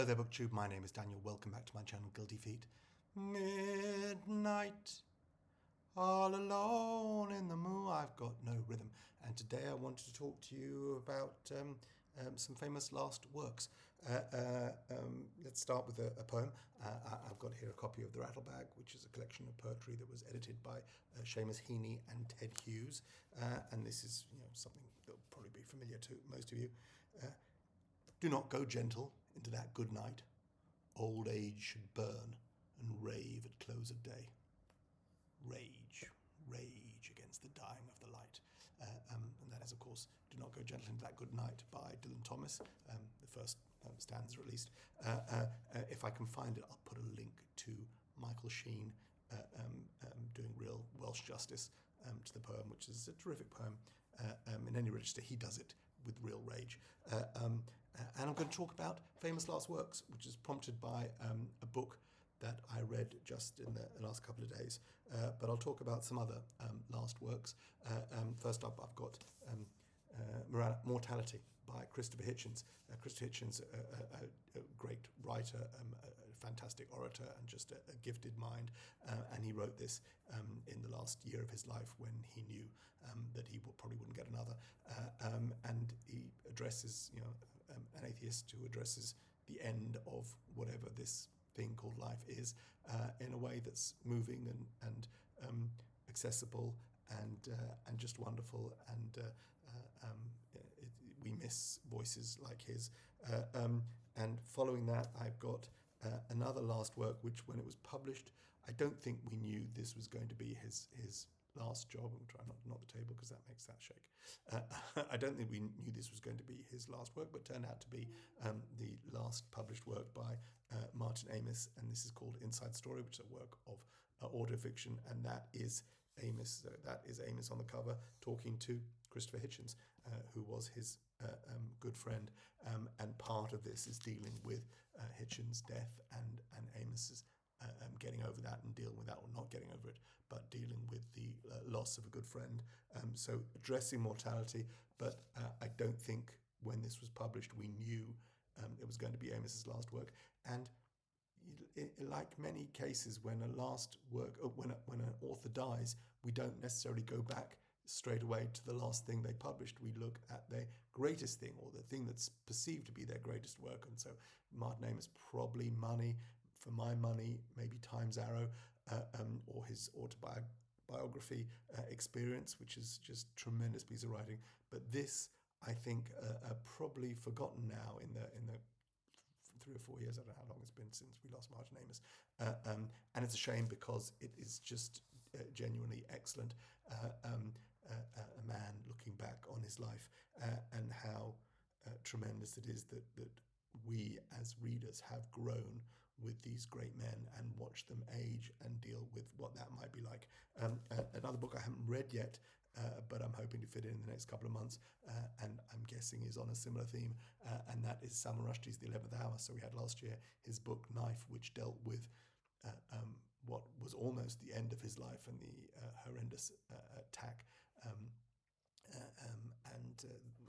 Hello there, BookTube. My name is Daniel. Welcome back to my channel, Guilty Feet. Midnight, all alone in the moon. I've got no rhythm. And today I wanted to talk to you about some famous last works. Let's start with a poem. I've got here a copy of The Rattlebag, which is a collection of poetry that was edited by Seamus Heaney and Ted Hughes. And this is something that will probably be familiar to most of you. Do not go gentle into that good night. Old age should burn and rave at close of day. Rage against the dying of the light. And that is, of course, Do Not Go Gentle Into That Good Night by Dylan Thomas, the first stanza at least. If I can find it, I'll put a link to Michael Sheen doing real Welsh justice to the poem, which is a terrific poem. In any register, he does it with real rage. And I'm going to talk about famous last works, which is prompted by a book that I read just in the last couple of days. But I'll talk about some other last works. First up, I've got Mortality by Christopher Hitchens. Christopher Hitchens, a great writer, a fantastic orator, and just a gifted mind. And he wrote this in the last year of his life when he knew that he probably wouldn't get another. And he addresses, an atheist who addresses the end of whatever this thing called life is in a way that's moving and accessible and just wonderful, and we miss voices like his. And following that, I've got another last work, which when it was published, I don't think we knew this was going to be his last job. I'm trying not to knock the table because that makes that shake. I don't think we knew this was going to be his last work, but turned out to be the last published work by Martin Amis, and this is called Inside Story, which is a work of autofiction, and that is Amis. That is Amis on the cover talking to Christopher Hitchens, who was his good friend, and part of this is dealing with Hitchens' death and Amis's getting over that and dealing with that, or not getting over it, but dealing with the loss of a good friend. So addressing mortality, but I don't think when this was published we knew it was going to be Amis's last work. And like many cases, when a last work, when an author dies, we don't necessarily go back straight away to the last thing they published. We look at their greatest thing, or the thing that's perceived to be their greatest work. And so Martin Amis, probably Money. For my money, maybe Time's Arrow, or his autobiography, Experience, which is just tremendous piece of writing. But this, I think, probably forgotten now in the 3 or 4 years. I don't know how long it's been since we lost Martin Amis. And it's a shame because it is just genuinely excellent. A man looking back on his life and how tremendous it is that we as readers have grown with these great men and watch them age and deal with what that might be like. Another book I haven't read yet, but I'm hoping to fit in the next couple of months, and I'm guessing is on a similar theme, and that is Salman Rushdie's The 11th Hour. So we had last year his book Knife, which dealt with what was almost the end of his life and the horrendous attack and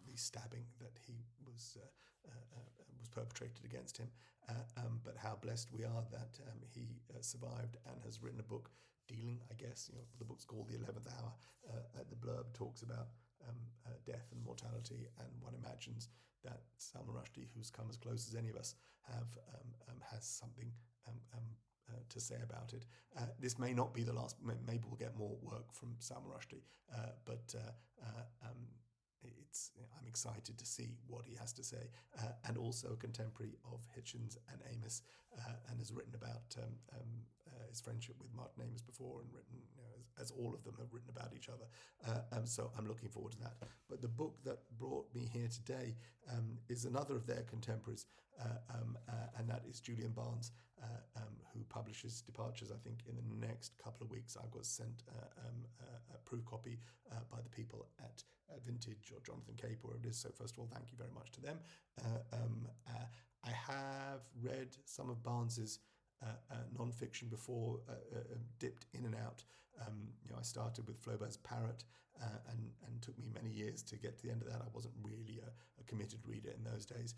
the stabbing that he was perpetrated against him. But how blessed we are that he survived and has written a book dealing, I guess, the book's called The 11th Hour. The blurb talks about death and mortality, and one imagines that Salman Rushdie, who's come as close as any of us have, has something to say about it. This may not be the last. Maybe we'll get more work from Salman Rushdie, but I'm excited to see what he has to say, and also a contemporary of Hitchens and Amis, and has written about his friendship with Martin Amis before, and written, as all of them have written about each other. So I'm looking forward to that. But the book that brought me here today is another of their contemporaries, and that is Julian Barnes, who publishes Departures, I think, in the next couple of weeks. I've got sent a proof copy by the people at Vintage, or Jonathan Cape, or wherever it is. So first of all, thank you very much to them. I have read some of Barnes's non-fiction before, dipped in and out. I I started with Flaubert's Parrot, and took me many years to get to the end of that. I wasn't really a committed reader in those days.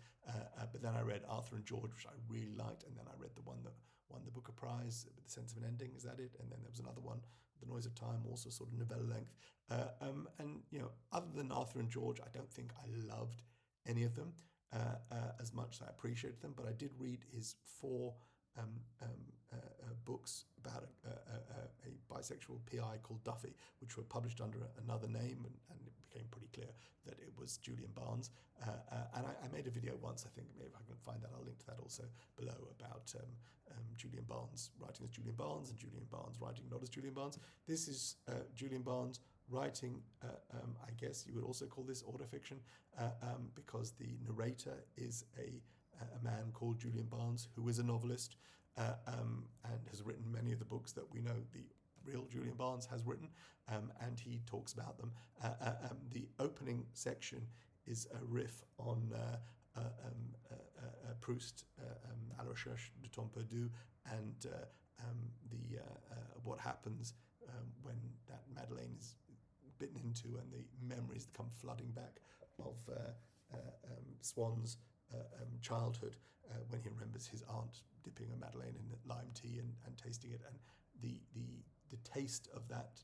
But then I read Arthur and George, which I really liked, and then I read the one that won the Booker Prize, With the Sense of an Ending. Is that it? And then there was another one, The Noise of Time, also sort of novella length. And other than Arthur and George, I don't think I loved any of them as much as I appreciated them. But I did read his 4 books about a bisexual PI called Duffy, which were published under another name, and it became pretty clear that it was Julian Barnes. And I made a video once, I think, maybe if I can find that, I'll link to that also below, about Julian Barnes writing as Julian Barnes and Julian Barnes writing not as Julian Barnes. This is Julian Barnes writing, I guess you would also call this autofiction, because the narrator is a man called Julian Barnes, who is a novelist, and has written many of the books that we know the real Julian Barnes has written, and he talks about them. The opening section is a riff on Proust, à la recherche du temps perdu, and what happens when that Madeleine is bitten into, and the memories come flooding back of Swan's childhood, when he remembers his aunt dipping a Madeleine in lime tea and tasting it, and the taste of that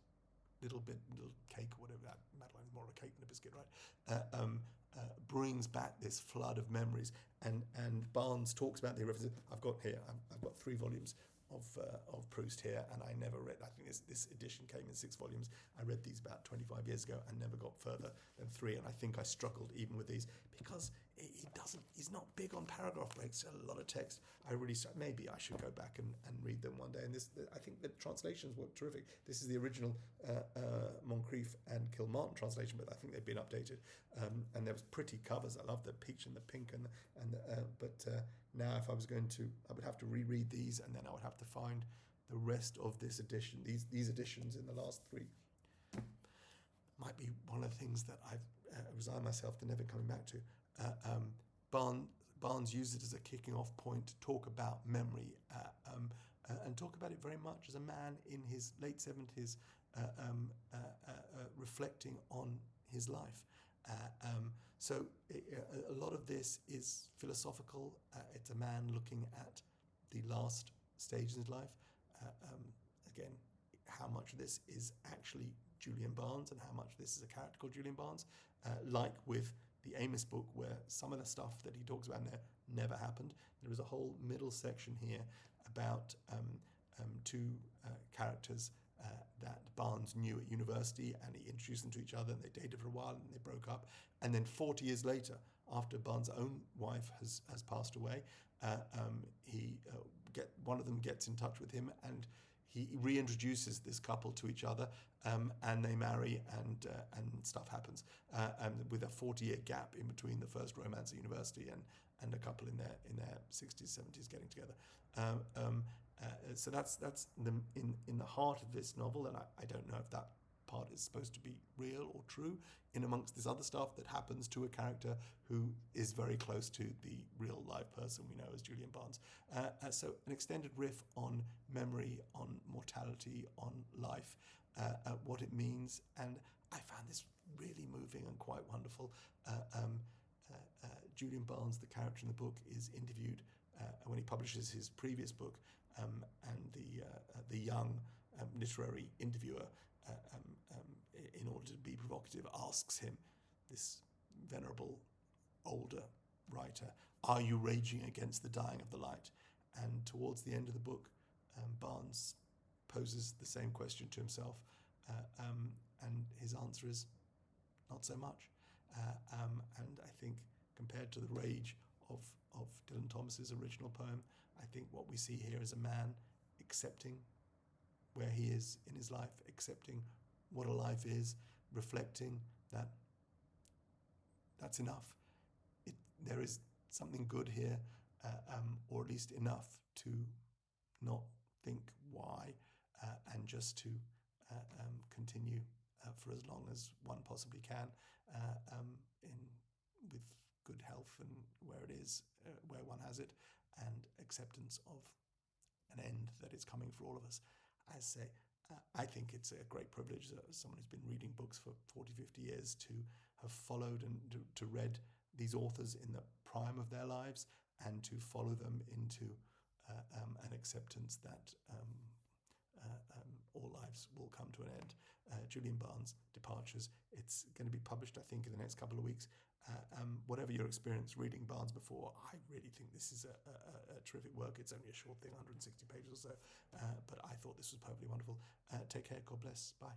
little cake, or whatever, that Madeleine is more of a cake than a biscuit, right? Brings back this flood of memories, and Barnes talks about the references. I've got 3 volumes of Proust here, and I never read. I think this edition came in 6 volumes. I read these about 25 years ago and never got further than 3, and I think I struggled even with these because he's not big on paragraph breaks. A lot of text. Maybe I should go back and read them one day. And I think the translations were terrific. This is the original Moncrief and Kilmartin translation, but I think they've been updated. And there was pretty covers. I love the peach and the pink, but now if I was going to, I would have to reread these, and then I would have to find the rest of this edition. These editions in the last 3 might be one of the things that I've resigned myself to never coming back to. Barnes used it as a kicking off point to talk about memory, and talk about it very much as a man in his late 70s, reflecting on his life. So a lot of this is philosophical. It's a man looking at the last stages of his life. Again, how much of this is actually Julian Barnes and how much of this is a character called Julian Barnes, like with the Amos book, where some of the stuff that he talks about in there never happened. There is a whole middle section here about 2 characters that Barnes knew at university, and he introduced them to each other, and they dated for a while, and they broke up. And then 40 years later, after Barnes' own wife has passed away, one of them gets in touch with him, and he reintroduces this couple to each other, and they marry, and stuff happens, with a 40-year gap in between the first romance at university and a couple in their 60s, 70s getting together. So that's in the heart of this novel, and I don't know if that part is supposed to be real or true, in amongst this other stuff that happens to a character who is very close to the real live person we know as Julian Barnes. So an extended riff on memory, on mortality, on life, what it means, and I found this really moving and quite wonderful. Julian Barnes, the character in the book, is interviewed when he publishes his previous book, and the young literary interviewer, in order to be provocative, asks him, this venerable older writer, "Are you raging against the dying of the light?" And towards the end of the book, Barnes poses the same question to himself, and his answer is, not so much. And I think compared to the rage of Dylan Thomas's original poem, I think what we see here is a man accepting where he is in his life, accepting what a life is, reflecting that that's enough. There is something good here, or at least enough to not think why, and just to continue for as long as one possibly can, with good health and where it is, where one has it, and acceptance of an end that is coming for all of us. I say, I think it's a great privilege as someone who's been reading books for 40, 50 years to have followed and to read these authors in the prime of their lives and to follow them into an acceptance that all lives will come to an end. Julian Barnes' Departures, it's going to be published, I think, in the next couple of weeks. Whatever your experience reading Barnes before, I really think this is a terrific work. It's only a short thing, 160 pages or so, but I thought this was perfectly wonderful. Take care, God bless, bye.